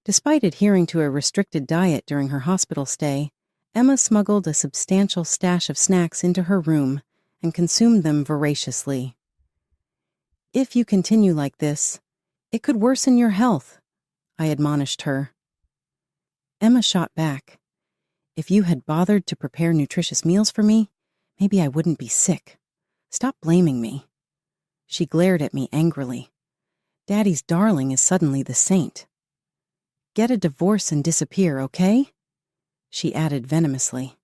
Despite adhering to a restricted diet during her hospital stay, Emma smuggled a substantial stash of snacks into her room and consumed them voraciously. "If you continue like this, it could worsen your health," I admonished her. Emma shot back. "If you had bothered to prepare nutritious meals for me, maybe I wouldn't be sick. Stop blaming me." She glared at me angrily. Daddy's darling is suddenly the saint. "Get a divorce and disappear, okay?" she added venomously.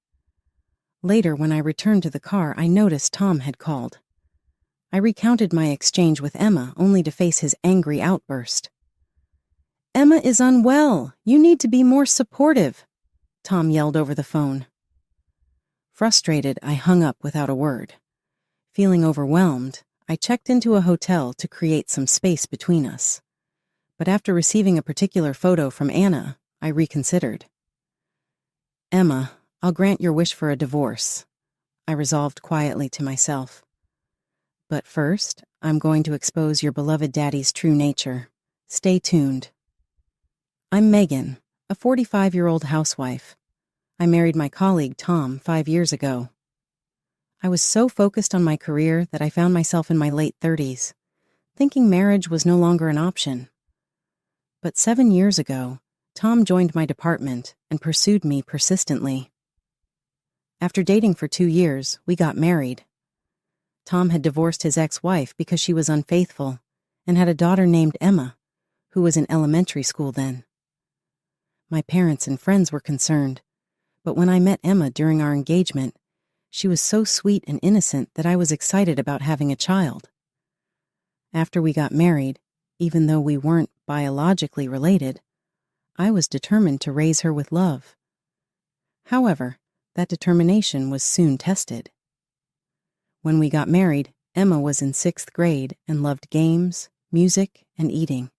Later, when I returned to the car, I noticed Tom had called. I recounted my exchange with Emma, only to face his angry outburst. "Emma is unwell. You need to be more supportive," Tom yelled over the phone. Frustrated, I hung up without a word. Feeling overwhelmed, I checked into a hotel to create some space between us. But after receiving a particular photo from Anna, I reconsidered. "Emma, I'll grant your wish for a divorce," I resolved quietly to myself. "But first, I'm going to expose your beloved daddy's true nature. Stay tuned." I'm Megan, a 45-year-old housewife. I married my colleague Tom 5 years ago. I was so focused on my career that I found myself in my late 30s, thinking marriage was no longer an option. But 7 years ago, Tom joined my department and pursued me persistently. After dating for 2 years, we got married. Tom had divorced his ex-wife because she was unfaithful and had a daughter named Emma, who was in elementary school then. My parents and friends were concerned, but when I met Emma during our engagement, she was so sweet and innocent that I was excited about having a child. After we got married, even though we weren't biologically related, I was determined to raise her with love. However, that determination was soon tested. When we got married, Emma was in 6th grade and loved games, music, and eating.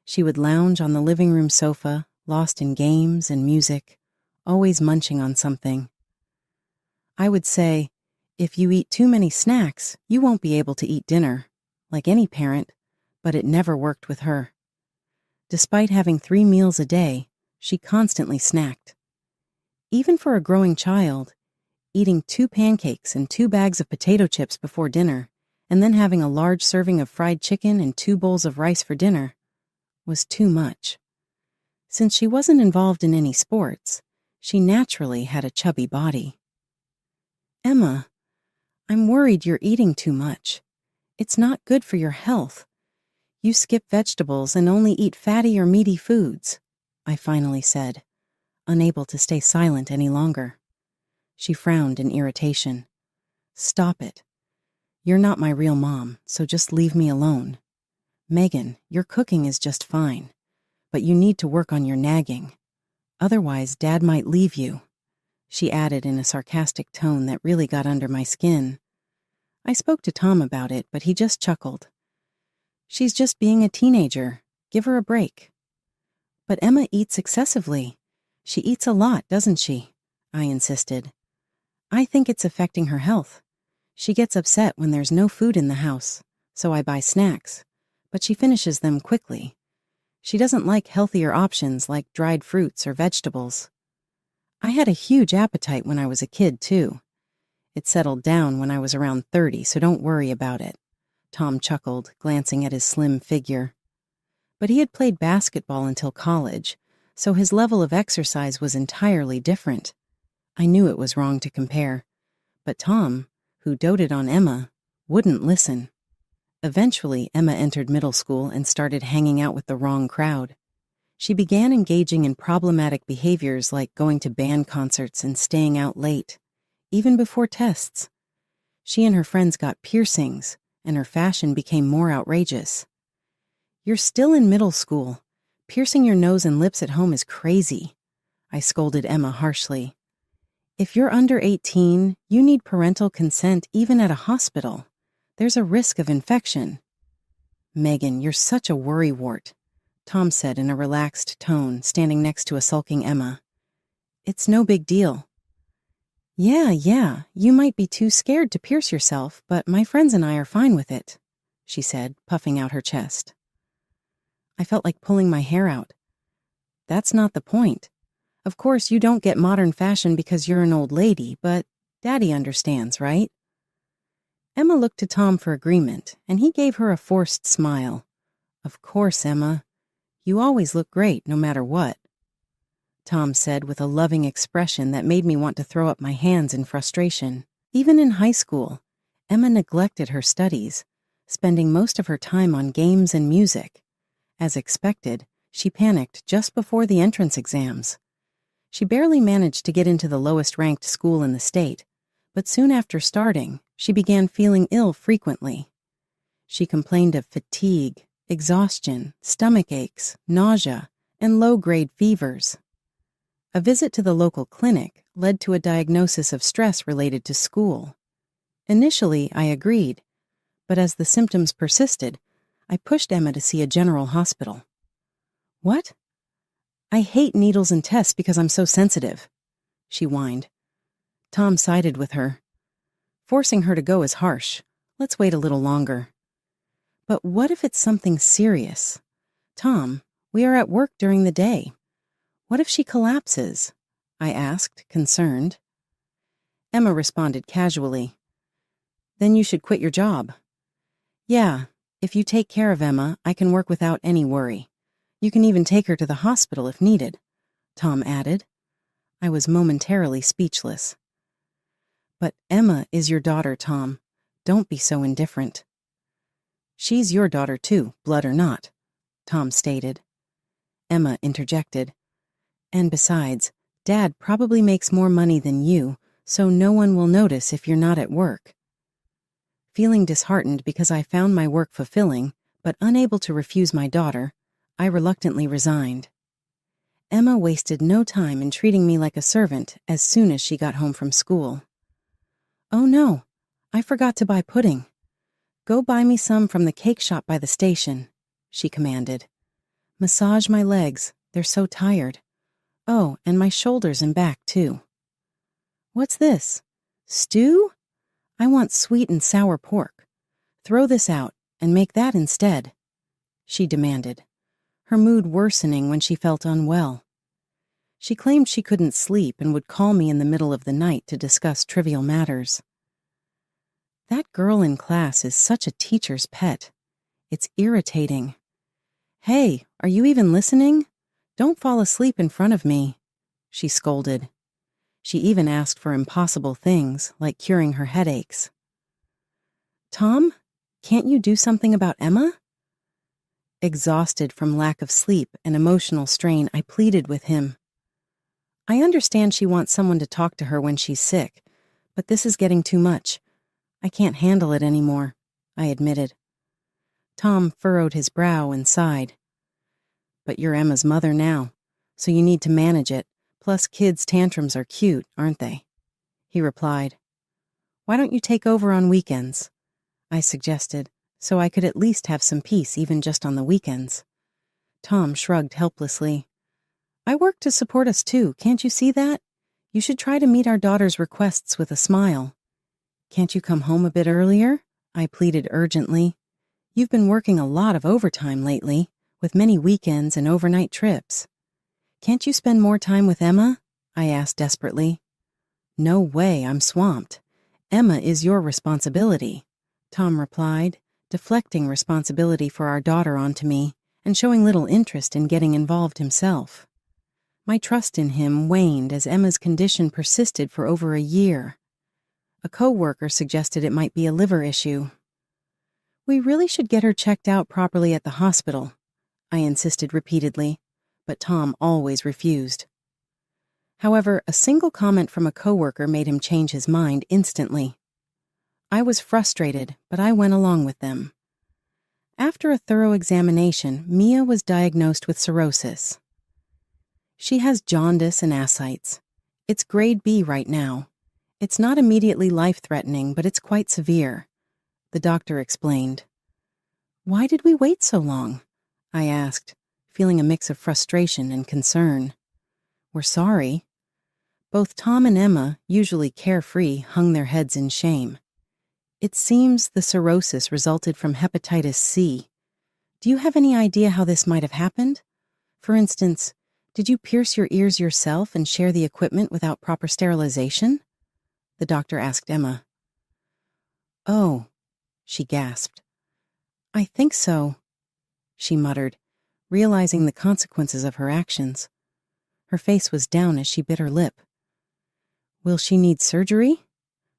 She would lounge on the living room sofa, lost in games and music, always munching on something. I would say, "If you eat too many snacks, you won't be able to eat dinner," like any parent, but it never worked with her. Despite having 3 meals a day, she constantly snacked. Even for a growing child, eating 2 pancakes and 2 bags of potato chips before dinner, and then having a large serving of fried chicken and 2 bowls of rice for dinner, was too much. Since she wasn't involved in any sports, she naturally had a chubby body. "Emma, I'm worried you're eating too much. It's not good for your health. You skip vegetables and only eat fatty or meaty foods," I finally said, unable to stay silent any longer. She frowned in irritation. "Stop it. You're not my real mom, so just leave me alone. Megan, your cooking is just fine, but you need to work on your nagging. Otherwise, Dad might leave you," she added in a sarcastic tone that really got under my skin. I spoke to Tom about it, but he just chuckled. "She's just being a teenager. Give her a break." "But Emma eats excessively. She eats a lot, doesn't she?" I insisted. "I think it's affecting her health. She gets upset when there's no food in the house, so I buy snacks, but she finishes them quickly. She doesn't like healthier options like dried fruits or vegetables. I had a huge appetite when I was a kid, too. It settled down when I was around 30, so don't worry about it," Tom chuckled, glancing at his slim figure. But he had played basketball until college, so his level of exercise was entirely different. I knew it was wrong to compare, but Tom, who doted on Emma, wouldn't listen. Eventually, Emma entered middle school and started hanging out with the wrong crowd. She began engaging in problematic behaviors like going to band concerts and staying out late, even before tests. She and her friends got piercings, and her fashion became more outrageous. "You're still in middle school. Piercing your nose and lips at home is crazy," I scolded Emma harshly. "If you're under 18, you need parental consent even at a hospital. There's a risk of infection." "Megan, you're such a worrywart," Tom said in a relaxed tone, standing next to a sulking Emma. "It's no big deal." Yeah, you might be too scared to pierce yourself, but my friends and I are fine with it," she said, puffing out her chest. I felt like pulling my hair out. that's not the point. Of course, you don't get modern fashion because you're an old lady, but Daddy understands, right? Emma looked to Tom for agreement, and he gave her a forced smile. Of course, Emma. You always look great, no matter what. Tom said with a loving expression that made me want to throw up my hands in frustration. Even in high school, Emma neglected her studies, spending most of her time on games and music. As expected, she panicked just before the entrance exams. She barely managed to get into the lowest-ranked school in the state, but soon after starting, she began feeling ill frequently. She complained of fatigue, exhaustion, stomach aches, nausea, and low-grade fevers. A visit to the local clinic led to a diagnosis of stress related to school. Initially, I agreed, but as the symptoms persisted, I pushed Emma to see a general hospital. What? I hate needles and tests because I'm so sensitive, she whined. Tom sided with her. Forcing her to go is harsh. Let's wait a little longer. But what if it's something serious? Tom, we are at work during the day. What if she collapses? I asked, concerned. Emma responded casually. Then you should quit your job. Yeah, if you take care of Emma, I can work without any worry. You can even take her to the hospital if needed, Tom added. I was momentarily speechless. But Emma is your daughter, Tom. Don't be so indifferent. She's your daughter too, blood or not, Tom stated. Emma interjected. And besides, Dad probably makes more money than you, so no one will notice if you're not at work. Feeling disheartened because I found my work fulfilling, but unable to refuse my daughter, I reluctantly resigned. Emma wasted no time in treating me like a servant as soon as she got home from school. Oh no, I forgot to buy pudding. Go buy me some from the cake shop by the station, she commanded. Massage my legs, they're so tired. Oh, and my shoulders and back too. What's this? Stew? I want sweet and sour pork. Throw this out and make that instead, she demanded, her mood worsening when she felt unwell. She claimed she couldn't sleep and would call me in the middle of the night to discuss trivial matters. That girl in class is such a teacher's pet. It's irritating. Hey, are you even listening? Don't fall asleep in front of me, she scolded. She even asked for impossible things, like curing her headaches. Tom, can't you do something about Emma? Exhausted from lack of sleep and emotional strain, I pleaded with him. I understand she wants someone to talk to her when she's sick, but this is getting too much. I can't handle it anymore, I admitted. Tom furrowed his brow and sighed. But you're Emma's mother now, so you need to manage it. Plus, kids' tantrums are cute, aren't they? He replied. Why don't you take over on weekends? I suggested, so I could at least have some peace even just on the weekends. Tom shrugged helplessly. I work to support us too, can't you see that? You should try to meet our daughter's requests with a smile. Can't you come home a bit earlier? I pleaded urgently. You've been working a lot of overtime lately, with many weekends and overnight trips. Can't you spend more time with Emma? I asked desperately. No way, I'm swamped. Emma is your responsibility, Tom replied, deflecting responsibility for our daughter onto me and showing little interest in getting involved himself. My trust in him waned as Emma's condition persisted for over a year. A co-worker suggested it might be a liver issue. We really should get her checked out properly at the hospital, I insisted repeatedly, but Tom always refused. However, a single comment from a coworker made him change his mind instantly. I was frustrated, but I went along with them. After a thorough examination, Mia was diagnosed with cirrhosis. She has jaundice and ascites. It's grade B right now. It's not immediately life-threatening, but it's quite severe, the doctor explained. Why did we wait so long? I asked, feeling a mix of frustration and concern. We're sorry. Both Tom and Emma, usually carefree, hung their heads in shame. It seems the cirrhosis resulted from hepatitis C. Do you have any idea how this might have happened? For instance, Did you pierce your ears yourself and share the equipment without proper sterilization? The doctor asked Emma. Oh, she gasped. I think so, she muttered, realizing the consequences of her actions. Her face was down as she bit her lip. Will she need surgery?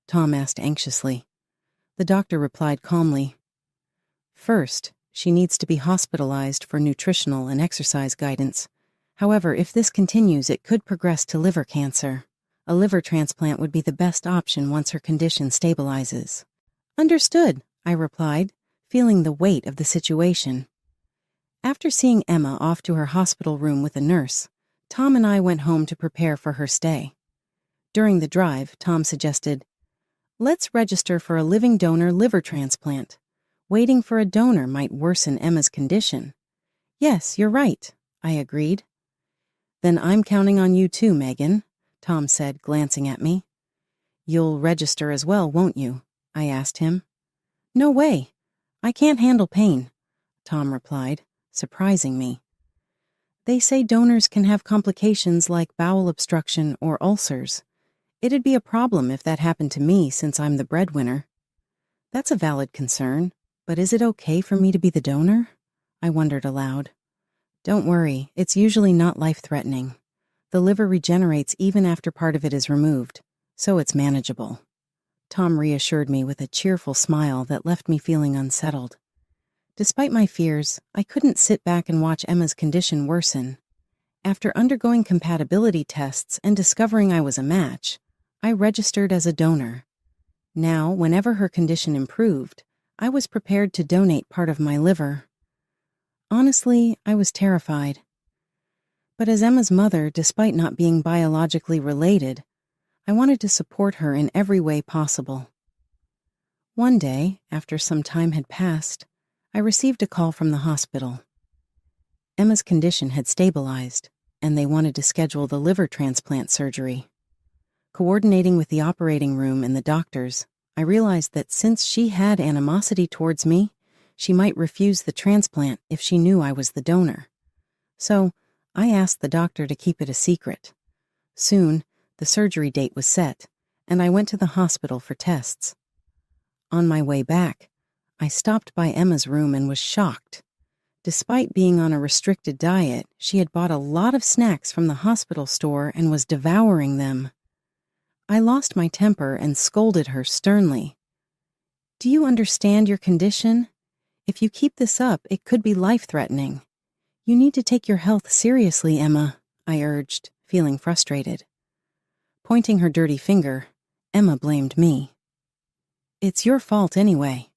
Tom asked anxiously. The doctor replied calmly. First, she needs to be hospitalized for nutritional and exercise guidance. However, if this continues, it could progress to liver cancer. A liver transplant would be the best option once her condition stabilizes. Understood, I replied, feeling the weight of the situation. After seeing Emma off to her hospital room with a nurse, Tom and I went home to prepare for her stay. During the drive, Tom suggested, "Let's register for a living donor liver transplant. Waiting for a donor might worsen Emma's condition." "Yes, you're right," I agreed. "Then I'm counting on you too, Megan," Tom said, glancing at me. "You'll register as well, won't you?" I asked him. "No way. I can't handle pain," Tom replied, surprising me. "They say donors can have complications like bowel obstruction or ulcers. It'd be a problem if that happened to me since I'm the breadwinner." "That's a valid concern, but is it okay for me to be the donor?" I wondered aloud. "Don't worry, it's usually not life-threatening. The liver regenerates even after part of it is removed, so it's manageable." Tom reassured me with a cheerful smile that left me feeling unsettled. Despite my fears, I couldn't sit back and watch Emma's condition worsen. After undergoing compatibility tests and discovering I was a match, I registered as a donor. Now, whenever her condition improved, I was prepared to donate part of my liver. Honestly, I was terrified. But as Emma's mother, despite not being biologically related, I wanted to support her in every way possible. One day, after some time had passed, I received a call from the hospital. Emma's condition had stabilized, and they wanted to schedule the liver transplant surgery. Coordinating with the operating room and the doctors, I realized that since she had animosity towards me, she might refuse the transplant if she knew I was the donor. So, I asked the doctor to keep it a secret. Soon, the surgery date was set, and I went to the hospital for tests. On my way back, I stopped by Emma's room and was shocked. Despite being on a restricted diet, she had bought a lot of snacks from the hospital store and was devouring them. I lost my temper and scolded her sternly. "Do you understand your condition? If you keep this up, it could be life-threatening. You need to take your health seriously, Emma," I urged, feeling frustrated. Pointing her dirty finger, Emma blamed me. "It's your fault anyway.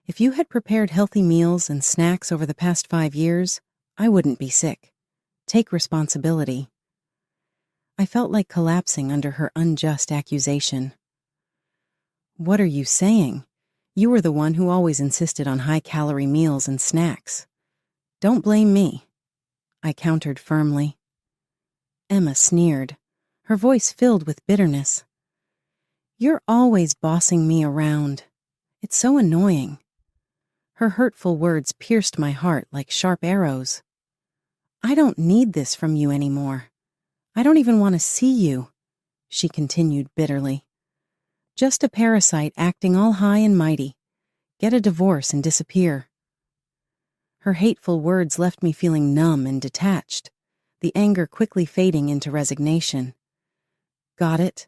If you had prepared healthy meals and snacks over the past 5 years, I wouldn't be sick. Take responsibility." I felt like collapsing under her unjust accusation. "What are you saying? You were the one who always insisted on high-calorie meals and snacks. Don't blame me," I countered firmly. Emma sneered, her voice filled with bitterness. "You're always bossing me around. It's so annoying." Her hurtful words pierced my heart like sharp arrows. "I don't need this from you anymore. I don't even want to see you," she continued bitterly. "Just a parasite acting all high and mighty. Get a divorce and disappear." Her hateful words left me feeling numb and detached, the anger quickly fading into resignation. "Got it,"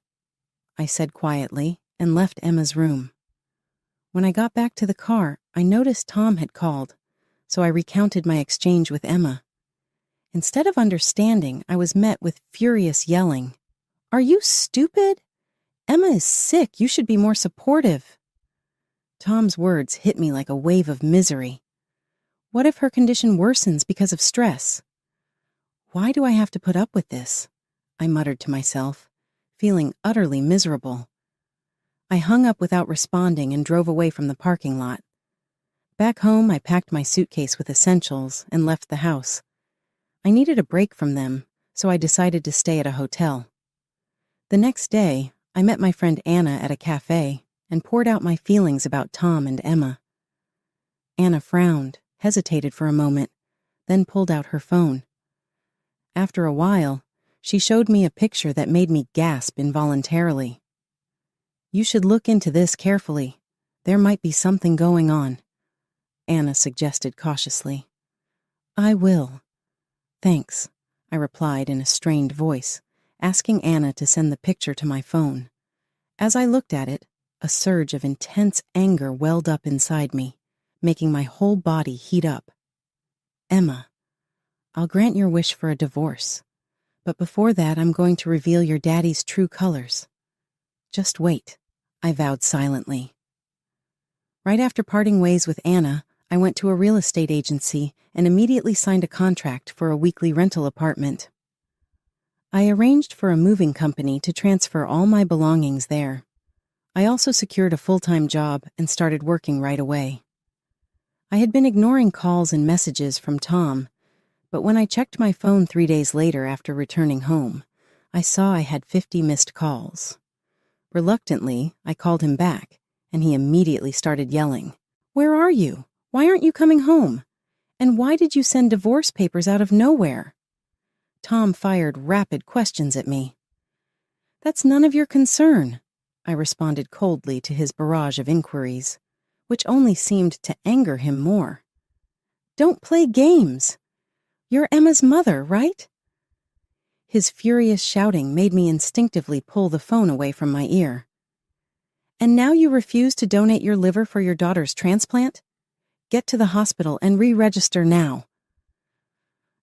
I said quietly and left Emma's room. When I got back to the car, I noticed Tom had called, so I recounted my exchange with Emma. Instead of understanding, I was met with furious yelling. "Are you stupid? Emma is sick. You should be more supportive." Tom's words hit me like a wave of misery. What if her condition worsens because of stress? Why do I have to put up with this? I muttered to myself, feeling utterly miserable. I hung up without responding and drove away from the parking lot. Back home, I packed my suitcase with essentials and left the house. I needed a break from them, so I decided to stay at a hotel. The next day, I met my friend Anna at a cafe and poured out my feelings about Tom and Emma. Anna frowned, hesitated for a moment, then pulled out her phone. After a while, she showed me a picture that made me gasp involuntarily. "You should look into this carefully. There might be something going on," Anna suggested cautiously. "I will. Thanks," I replied in a strained voice, asking Anna to send the picture to my phone. As I looked at it, a surge of intense anger welled up inside me, making my whole body heat up. "Emma, I'll grant your wish for a divorce, but before that I'm going to reveal your daddy's true colors. Just wait," I vowed silently. Right after parting ways with Anna, I went to a real estate agency and immediately signed a contract for a weekly rental apartment. I arranged for a moving company to transfer all my belongings there. I also secured a full-time job and started working right away. I had been ignoring calls and messages from Tom, but when I checked my phone 3 days later after returning home, I saw I had 50 missed calls. Reluctantly, I called him back, and he immediately started yelling, "Where are you? Why aren't you coming home? And why did you send divorce papers out of nowhere?" Tom fired rapid questions at me. "That's none of your concern," I responded coldly to his barrage of inquiries, which only seemed to anger him more. "Don't play games. You're Emma's mother, right?" His furious shouting made me instinctively pull the phone away from my ear. "And now you refuse to donate your liver for your daughter's transplant? Get to the hospital and re-register now."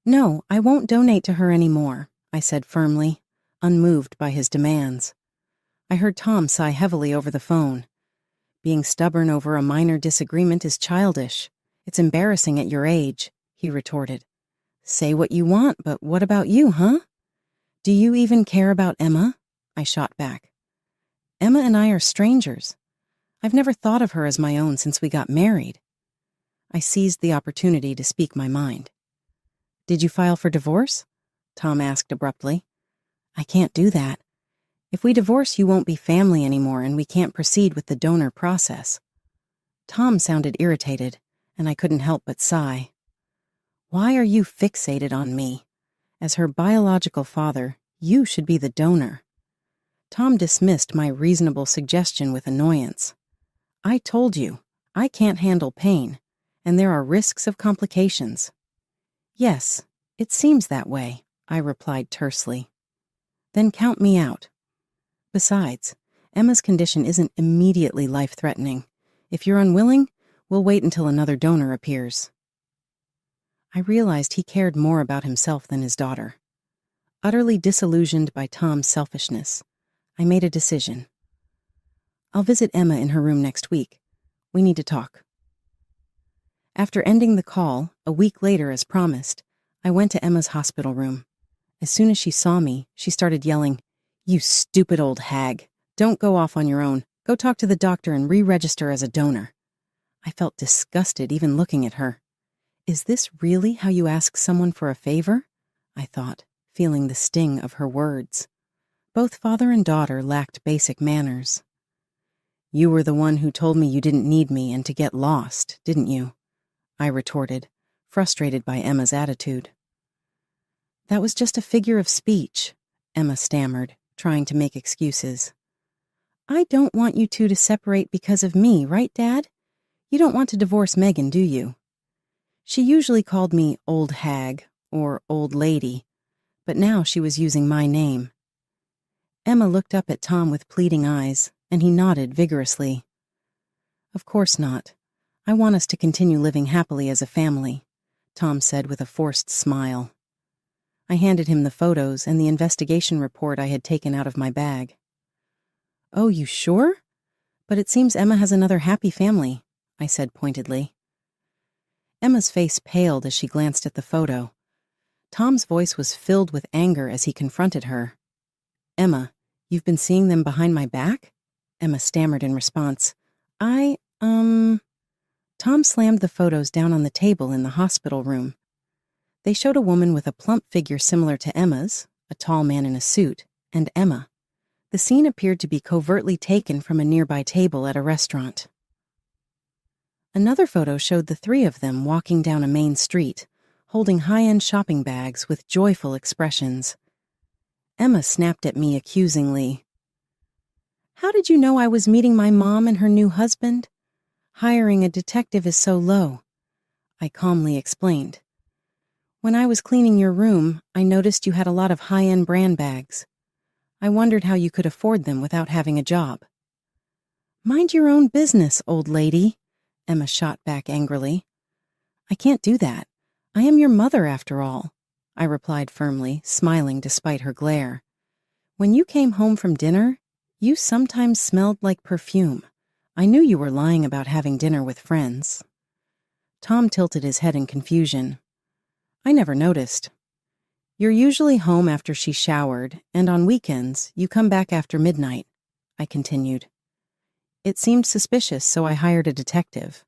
"No, I won't donate to her anymore," I said firmly, unmoved by his demands. I heard Tom sigh heavily over the phone. "Being stubborn over a minor disagreement is childish. It's embarrassing at your age," he retorted. "Say what you want, but what about you, huh? Do you even care about Emma?" I shot back. "Emma and I are strangers. I've never thought of her as my own since we got married." I seized the opportunity to speak my mind. "Did you file for divorce?" Tom asked abruptly. "I can't do that. If we divorce, you won't be family anymore and we can't proceed with the donor process." Tom sounded irritated, and I couldn't help but sigh. "Why are you fixated on me? As her biological father, you should be the donor." Tom dismissed my reasonable suggestion with annoyance. "I told you, I can't handle pain, and there are risks of complications." "Yes, it seems that way," I replied tersely. "Then count me out. Besides, Emma's condition isn't immediately life-threatening. If you're unwilling, we'll wait until another donor appears." I realized he cared more about himself than his daughter. Utterly disillusioned by Tom's selfishness, I made a decision. "I'll visit Emma in her room next week. We need to talk." After ending the call, a week later as promised, I went to Emma's hospital room. As soon as she saw me, she started yelling, "You stupid old hag. Don't go off on your own. Go talk to the doctor and re-register as a donor." I felt disgusted even looking at her. Is this really how you ask someone for a favor? I thought, feeling the sting of her words. Both father and daughter lacked basic manners. "You were the one who told me you didn't need me and to get lost, didn't you?" I retorted, frustrated by Emma's attitude. "That was just a figure of speech," Emma stammered, trying to make excuses. "I don't want you two to separate because of me, right, Dad? You don't want to divorce Megan, do you?" She usually called me old hag or old lady, but now she was using my name. Emma looked up at Tom with pleading eyes, and he nodded vigorously. "Of course not. I want us to continue living happily as a family," Tom said with a forced smile. I handed him the photos and the investigation report I had taken out of my bag. "Oh, you sure? But it seems Emma has another happy family," I said pointedly. Emma's face paled as she glanced at the photo. Tom's voice was filled with anger as he confronted her. "Emma, you've been seeing them behind my back?" Emma stammered in response. Tom slammed the photos down on the table in the hospital room. They showed a woman with a plump figure similar to Emma's, a tall man in a suit, and Emma. The scene appeared to be covertly taken from a nearby table at a restaurant. Another photo showed the three of them walking down a main street, holding high-end shopping bags with joyful expressions. Emma snapped at me accusingly. "How did you know I was meeting my mom and her new husband? Hiring a detective is so low," I calmly explained. "When I was cleaning your room, I noticed you had a lot of high-end brand bags. I wondered how you could afford them without having a job." "Mind your own business, old lady," Emma shot back angrily. "I can't do that. I am your mother, after all," I replied firmly, smiling despite her glare. "When you came home from dinner, you sometimes smelled like perfume. I knew you were lying about having dinner with friends." Tom tilted his head in confusion. "I never noticed. You're usually home after she showered, and on weekends, you come back after midnight," I continued. "It seemed suspicious, so I hired a detective."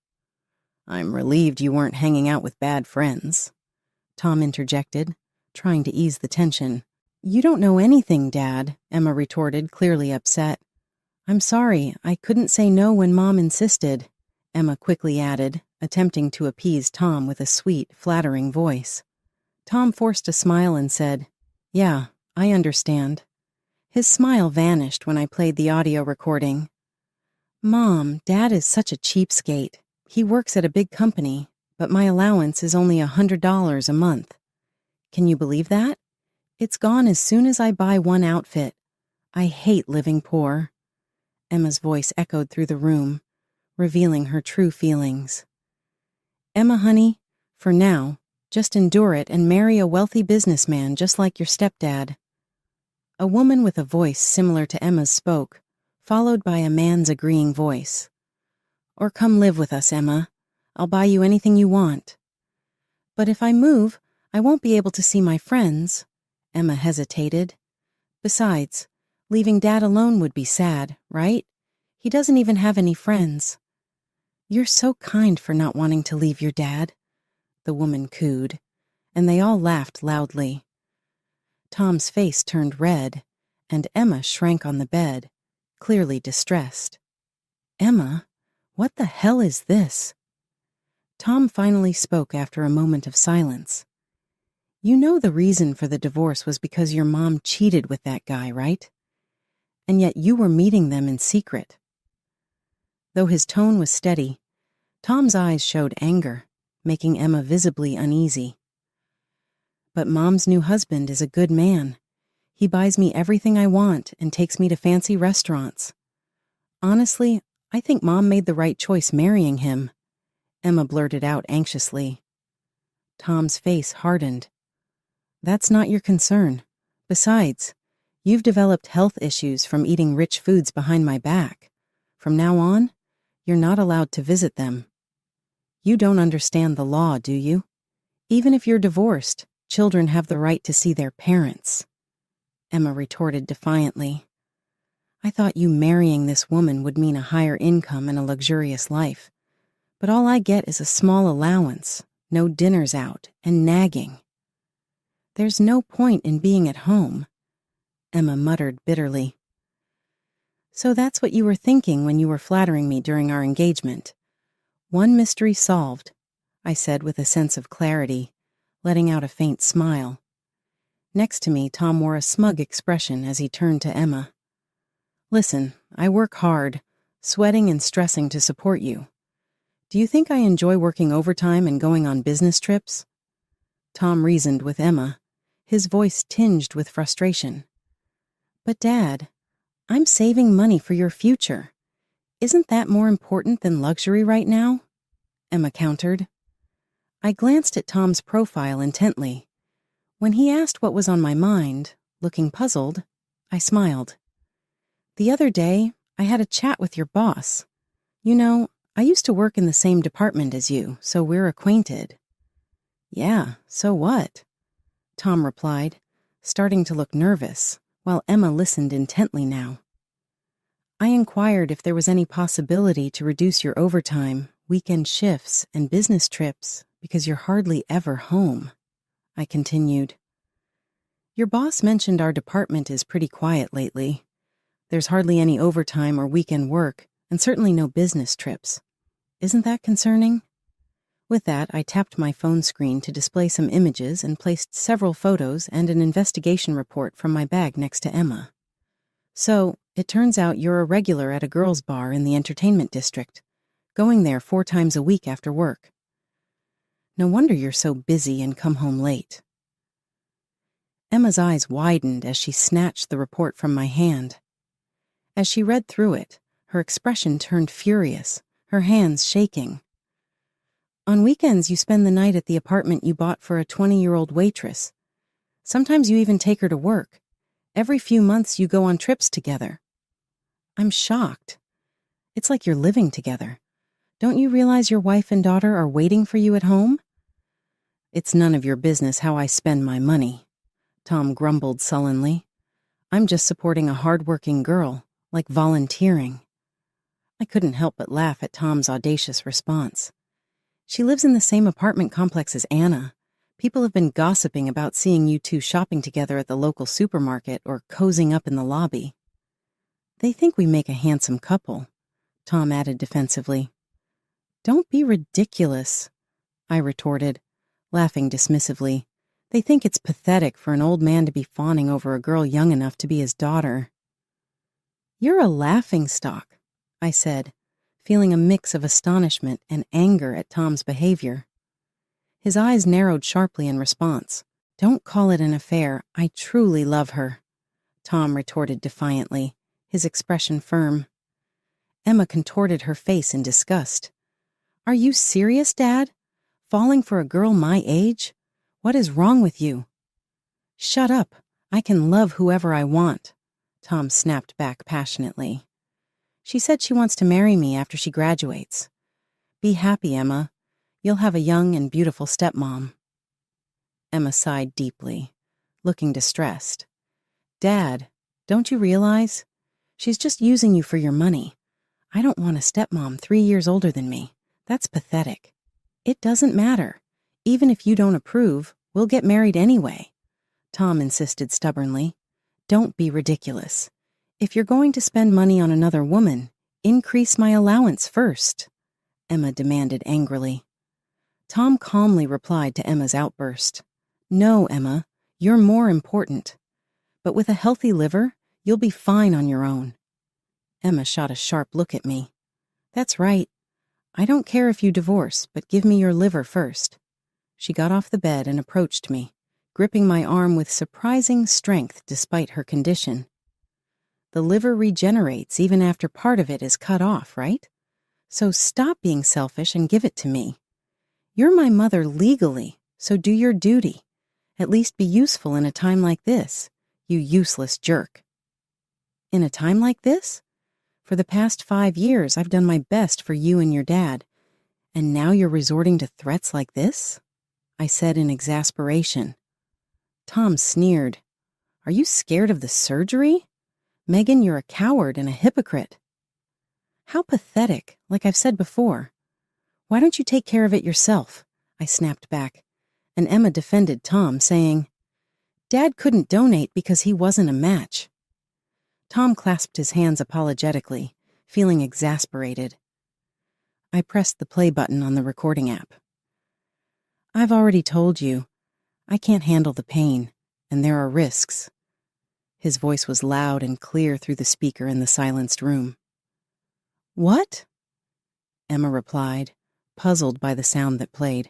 "I'm relieved you weren't hanging out with bad friends," Tom interjected, trying to ease the tension. "You don't know anything, Dad," Emma retorted, clearly upset. "I'm sorry, I couldn't say no when Mom insisted," Emma quickly added, attempting to appease Tom with a sweet, flattering voice. Tom forced a smile and said, "Yeah, I understand." His smile vanished when I played the audio recording. "Mom, Dad is such a cheapskate. He works at a big company, but my allowance is only $100 a month. Can you believe that? It's gone as soon as I buy one outfit. I hate living poor." Emma's voice echoed through the room, revealing her true feelings. "Emma, honey, for now, just endure it and marry a wealthy businessman just like your stepdad." A woman with a voice similar to Emma's spoke, followed by a man's agreeing voice. "Or come live with us, Emma. I'll buy you anything you want." "But if I move, I won't be able to see my friends," Emma hesitated. "Besides, leaving Dad alone would be sad, right? He doesn't even have any friends." "You're so kind for not wanting to leave your dad," the woman cooed, and they all laughed loudly. Tom's face turned red, and Emma shrank on the bed, clearly distressed. "Emma, what the hell is this?" Tom finally spoke after a moment of silence. "You know the reason for the divorce was because your mom cheated with that guy, right? And yet you were meeting them in secret." Though his tone was steady, Tom's eyes showed anger, making Emma visibly uneasy. "But Mom's new husband is a good man. He buys me everything I want and takes me to fancy restaurants. Honestly, I think Mom made the right choice marrying him," Emma blurted out anxiously. Tom's face hardened. "That's not your concern. Besides, you've developed health issues from eating rich foods behind my back. From now on, you're not allowed to visit them. You don't understand the law, do you? Even if you're divorced, children have the right to see their parents," Emma retorted defiantly. "I thought you marrying this woman would mean a higher income and a luxurious life. But all I get is a small allowance, no dinners out, and nagging. There's no point in being at home," Emma muttered bitterly. "So that's what you were thinking when you were flattering me during our engagement. One mystery solved," I said with a sense of clarity, letting out a faint smile. Next to me, Tom wore a smug expression as he turned to Emma. "Listen, I work hard, sweating and stressing to support you. Do you think I enjoy working overtime and going on business trips?" Tom reasoned with Emma, his voice tinged with frustration. "But Dad, I'm saving money for your future. Isn't that more important than luxury right now?" Emma countered. I glanced at Tom's profile intently. When he asked what was on my mind, looking puzzled, I smiled. "The other day, I had a chat with your boss. You know, I used to work in the same department as you, so we're acquainted." "Yeah, so what?" Tom replied, starting to look nervous, while Emma listened intently now. "I inquired if there was any possibility to reduce your overtime, weekend shifts, and business trips because you're hardly ever home," I continued. "Your boss mentioned our department is pretty quiet lately. There's hardly any overtime or weekend work, and certainly no business trips. Isn't that concerning?" With that, I tapped my phone screen to display some images and placed several photos and an investigation report from my bag next to Emma. So, it turns out you're a regular at a girls' bar in the entertainment district, going there 4 times a week after work. No wonder you're so busy and come home late. Emma's eyes widened as she snatched the report from my hand. As she read through it, her expression turned furious, her hands shaking. On weekends, you spend the night at the apartment you bought for a 20-year-old waitress. Sometimes you even take her to work. Every few months, you go on trips together. I'm shocked. It's like you're living together. Don't you realize your wife and daughter are waiting for you at home? It's none of your business how I spend my money, Tom grumbled sullenly. I'm just supporting a hard-working girl, like volunteering. I couldn't help but laugh at Tom's audacious response. She lives in the same apartment complex as Anna. People have been gossiping about seeing you two shopping together at the local supermarket or cozying up in the lobby. They think we make a handsome couple, Tom added defensively. Don't be ridiculous, I retorted, laughing dismissively. They think it's pathetic for an old man to be fawning over a girl young enough to be his daughter. You're a laughingstock, I said, feeling a mix of astonishment and anger at Tom's behavior. His eyes narrowed sharply in response. Don't call it an affair. I truly love her, Tom retorted defiantly, his expression firm. Emma contorted her face in disgust. Are you serious, Dad? Falling for a girl my age? What is wrong with you? Shut up. I can love whoever I want, Tom snapped back passionately. She said she wants to marry me after she graduates. Be happy, Emma. You'll have a young and beautiful stepmom. Emma sighed deeply, looking distressed. Dad, don't you realize? She's just using you for your money. I don't want a stepmom 3 years older than me. That's pathetic. It doesn't matter. Even if you don't approve, we'll get married anyway, Tom insisted stubbornly. Don't be ridiculous. If you're going to spend money on another woman, increase my allowance first, Emma demanded angrily. Tom calmly replied to Emma's outburst. No, Emma, you're more important. But with a healthy liver, you'll be fine on your own. Emma shot a sharp look at me. That's right. I don't care if you divorce, but give me your liver first. She got off the bed and approached me, gripping my arm with surprising strength despite her condition. The liver regenerates even after part of it is cut off, right? So stop being selfish and give it to me. You're my mother legally, so do your duty. At least be useful in a time like this, you useless jerk. In a time like this? For the past 5 years, I've done my best for you and your dad. And now you're resorting to threats like this? I said in exasperation. Tom sneered. Are you scared of the surgery? Megan, you're a coward and a hypocrite. How pathetic, like I've said before. Why don't you take care of it yourself? I snapped back, and Emma defended Tom, saying, Dad couldn't donate because he wasn't a match. Tom clasped his hands apologetically, feeling exasperated. I pressed the play button on the recording app. I've already told you, I can't handle the pain, and there are risks. His voice was loud and clear through the speaker in the silenced room. What? Emma replied, puzzled by the sound that played.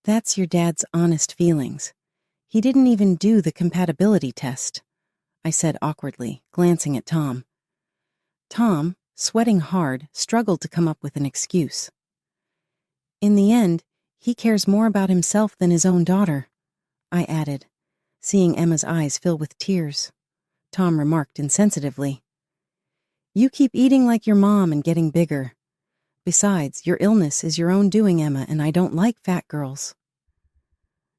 That's your dad's honest feelings. He didn't even do the compatibility test, I said awkwardly, glancing at Tom. Tom, sweating hard, struggled to come up with an excuse. In the end, he cares more about himself than his own daughter, I added, seeing Emma's eyes fill with tears. Tom remarked insensitively. You keep eating like your mom and getting bigger. Besides, your illness is your own doing, Emma, and I don't like fat girls.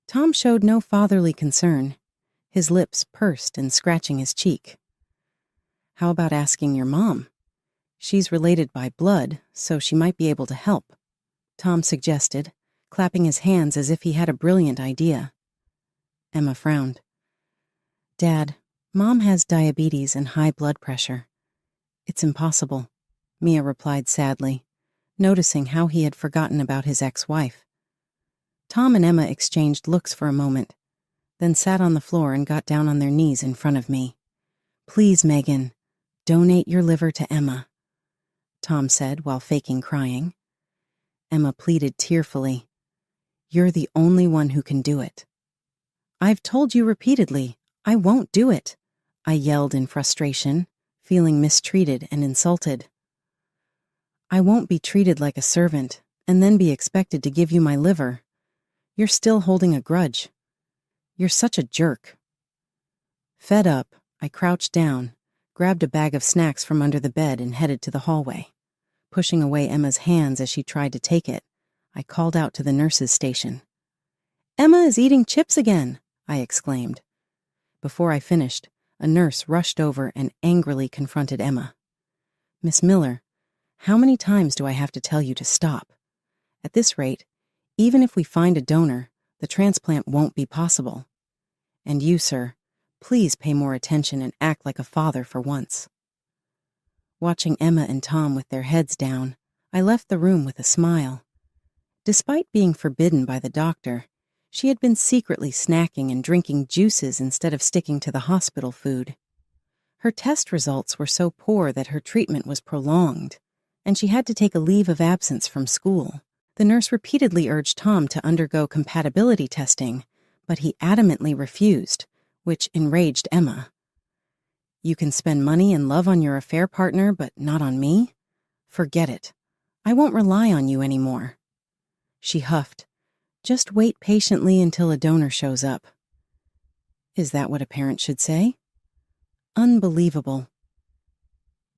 Tom showed no fatherly concern, his lips pursed and scratching his cheek. How about asking your mom? She's related by blood, so she might be able to help, Tom suggested, clapping his hands as if he had a brilliant idea. Emma frowned. Dad, Mom has diabetes and high blood pressure. It's impossible, Mia replied sadly. noticing how he had forgotten about his ex-wife. Tom and Emma exchanged looks for a moment, then sat on the floor and got down on their knees in front of me. "Please, Megan, donate your liver to Emma," Tom said while faking crying. Emma pleaded tearfully, "You're the only one who can do it." "I've told you repeatedly, I won't do it," I yelled in frustration, feeling mistreated and insulted. "I won't be treated like a servant and then be expected to give you my liver. You're still holding a grudge. You're such a jerk." Fed up, I crouched down, grabbed a bag of snacks from under the bed and headed to the hallway. Pushing away Emma's hands as she tried to take it, I called out to the nurse's station. "Emma is eating chips again," I exclaimed. Before I finished, a nurse rushed over and angrily confronted Emma. "Miss Miller, how many times do I have to tell you to stop? At this rate, even if we find a donor, the transplant won't be possible. And you, sir, please pay more attention and act like a father for once." Watching Emma and Tom with their heads down, I left the room with a smile. Despite being forbidden by the doctor, she had been secretly snacking and drinking juices instead of sticking to the hospital food. Her test results were so poor that her treatment was prolonged, and she had to take a leave of absence from school. The nurse repeatedly urged Tom to undergo compatibility testing, but he adamantly refused, which enraged Emma. "You can spend money and love on your affair partner, but not on me? Forget it. I won't rely on you anymore." She huffed, "Just wait patiently until a donor shows up." Is that what a parent should say? Unbelievable.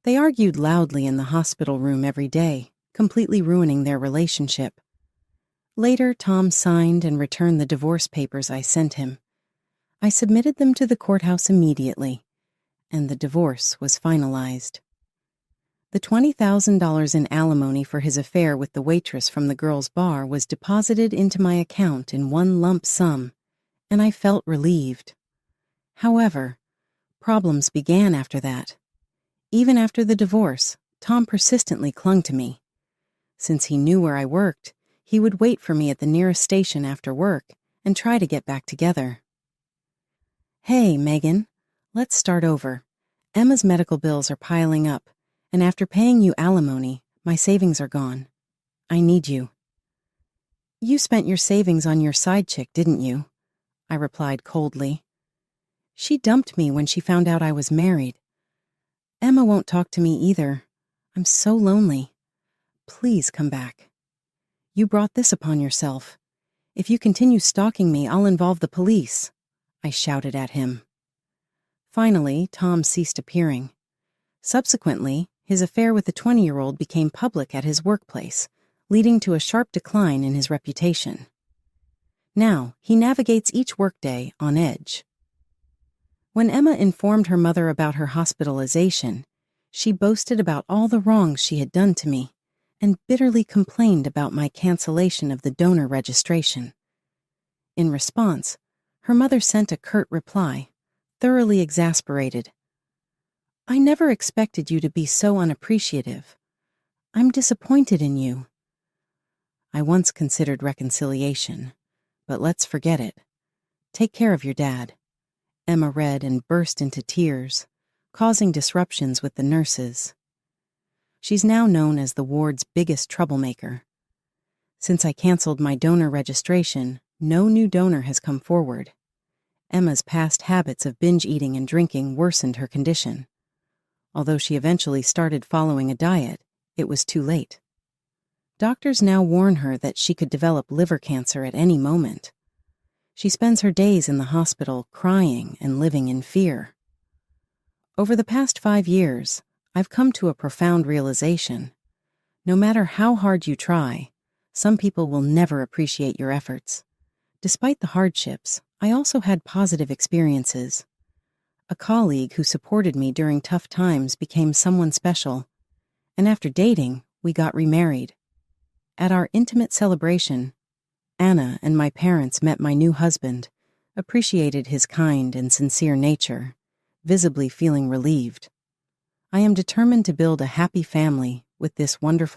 They argued loudly in the hospital room every day, completely ruining their relationship. Later, Tom signed and returned the divorce papers I sent him. I submitted them to the courthouse immediately, and the divorce was finalized. The $20,000 in alimony for his affair with the waitress from the girls' bar was deposited into my account in one lump sum, and I felt relieved. However, problems began after that. Even after the divorce, Tom persistently clung to me. Since he knew where I worked, he would wait for me at the nearest station after work and try to get back together. "Hey, Megan, let's start over. Emma's medical bills are piling up, and after paying you alimony, my savings are gone. I need you." "You spent your savings on your side chick, didn't you?" I replied coldly. "She dumped me when she found out I was married. Emma won't talk to me either. I'm so lonely. Please come back. You brought this upon yourself. If you continue stalking me, I'll involve the police," I shouted at him. Finally, Tom ceased appearing. Subsequently, his affair with the 20-year-old became public at his workplace, leading to a sharp decline in his reputation. Now, he navigates each workday on edge. When Emma informed her mother about her hospitalization, she boasted about all the wrongs she had done to me and bitterly complained about my cancellation of the donor registration. In response, her mother sent a curt reply, thoroughly exasperated. "I never expected you to be so unappreciative. I'm disappointed in you." I once considered reconciliation, but let's forget it. Take care of your dad. Emma read and burst into tears, causing disruptions with the nurses. She's now known as the ward's biggest troublemaker. Since I canceled my donor registration, no new donor has come forward. Emma's past habits of binge eating and drinking worsened her condition. Although she eventually started following a diet, it was too late. Doctors now warn her that she could develop liver cancer at any moment. She spends her days in the hospital crying and living in fear. Over the past 5 years, I've come to a profound realization. No matter how hard you try, some people will never appreciate your efforts. Despite the hardships, I also had positive experiences. A colleague who supported me during tough times became someone special, and after dating, we got remarried. At our intimate celebration, Anna and my parents met my new husband, appreciated his kind and sincere nature, visibly feeling relieved. I am determined to build a happy family with this wonderful